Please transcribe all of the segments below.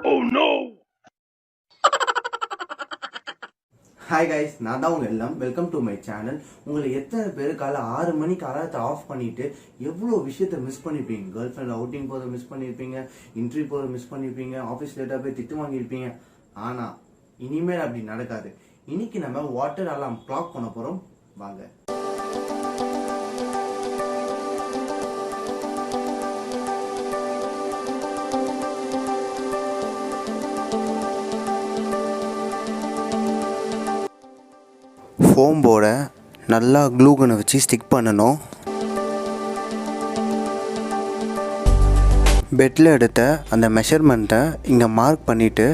Oh no! Hi guys, நான் தான் உங்க எல்லாம். Welcome to my channel. உங்களை எத்தனை பேர் காலை 6 மணிக்கு அலாரத்தை ஆஃப் பண்ணிட்டு எவ்வளோ விஷயத்த மிஸ் பண்ணிருப்பீங்க. கேர்ள் ஃப்ரெண்ட் அவுட்டிங் போகிறத மிஸ் பண்ணியிருப்பீங்க, இன்டர்வியூ போகிறத மிஸ் பண்ணியிருப்பீங்க, ஆஃபீஸ் லேட்டாக போய் திட்டு வாங்கியிருப்பீங்க. ஆனால் இனிமேல் அப்படி நடக்காது. இன்னைக்கு நம்ம வாட்டர் அலாம் கிளாக் பண்ண போகிறோம். வாங்க. ஃபோம் போர்டை நல்லா க்ளூகனை வச்சு ஸ்டிக் பண்ணணும். பெட்டில் எடுத்த அந்த மெஷர்மெண்ட்டை இங்கே மார்க் பண்ணிவிட்டு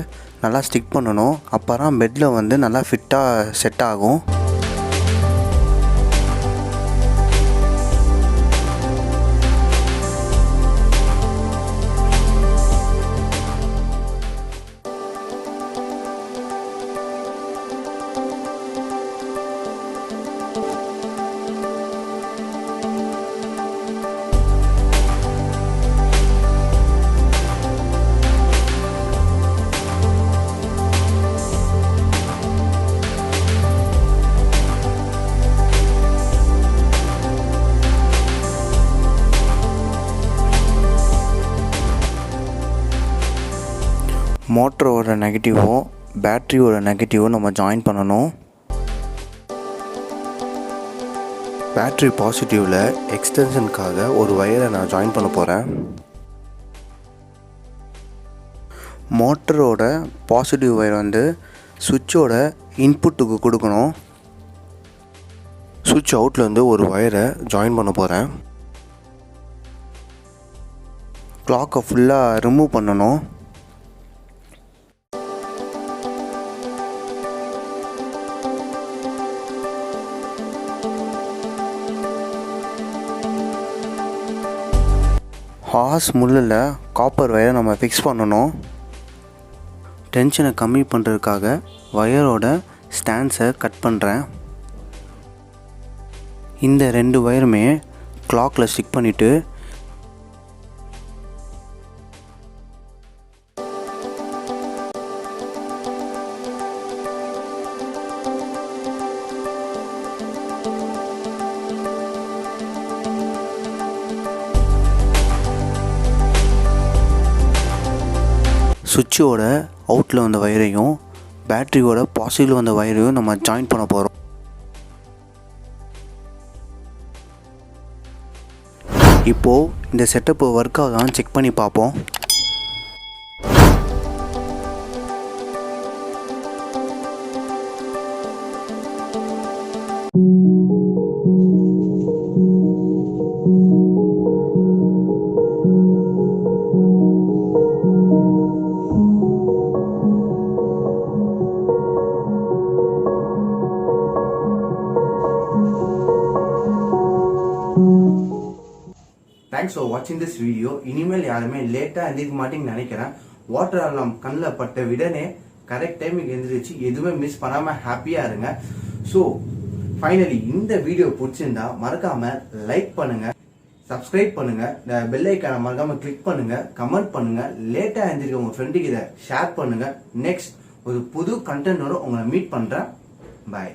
நல்லா ஸ்டிக் பண்ணணும். அப்போ தான் பெட்டில் வந்து நல்லா ஃபிட்டாக செட் ஆகும். மோட்டரோட நெகட்டிவும் பேட்ரியோட நெகட்டிவும் நம்ம ஜாயின் பண்ணணும். பேட்ரி பாசிட்டிவில் எக்ஸ்டென்ஷனுக்காக ஒரு வயரை நான் ஜாயின் பண்ண போகிறேன். மோட்டரோட பாசிட்டிவ் வயர் வந்து சுவிட்சோட இன்புட்டுக்கு கொடுக்கணும். சுவிட்ச் அவுட்டில் வந்து ஒரு வயரை ஜாயின் பண்ண போகிறேன். கிளாக்கை ஃபுல்லாக ரிமூவ் பண்ணணும். ஹார்ஸ் முள்ளில் காப்பர் வயரை நம்ம ஃபிக்ஸ் பண்ணணும். டென்ஷனை கம்மி பண்ணுறதுக்காக வயரோட ஸ்டாண்ட்ஸை கட் பண்ணுறேன். இந்த 2 வயருமே கிளாக்கில் ஸ்டிக் பண்ணிவிட்டு சுவிட்சோட அவுட்டில் வந்த வயரையும் பேட்டரியோட பாசிட்டிவ் வந்த வயரையும் நம்ம ஜாயின் பண்ண போகிறோம். இப்போது இந்த செட்டப்பு ஒர்க் ஆகுதான்னு செக் பண்ணி பார்ப்போம். தேங்க்ஸ் ஃபார் வாட்சிங் திஸ் வீடியோ. இனிமேல் யாருமே லேட்டாக எந்திரிக்க மாட்டேங்கன்னு நினைக்கிறேன். வாட்டர் அலாம் கண்ணில் பட்ட விடனே கரெக்ட் டைமுக்கு எந்திரிச்சு எதுவுமே மிஸ் பண்ணாமல் ஹாப்பியாக இருங்க. ஸோ ஃபைனலி இந்த வீடியோ பிடிச்சிருந்தா மறக்காமல் லைக் பண்ணுங்கள், சப்ஸ்கிரைப் பண்ணுங்கள், இந்த பெல் ஐக்கானை மறக்காமல் கிளிக் பண்ணுங்கள், கமெண்ட் பண்ணுங்கள், லேட்டாக எந்திரிக்க உங்கள் ஃப்ரெண்டுக்கு இதை ஷேர் பண்ணுங்கள். நெக்ஸ்ட் ஒரு புது கண்டென்ட்டோட உங்களை மீட் பண்ணுறேன். பாய்.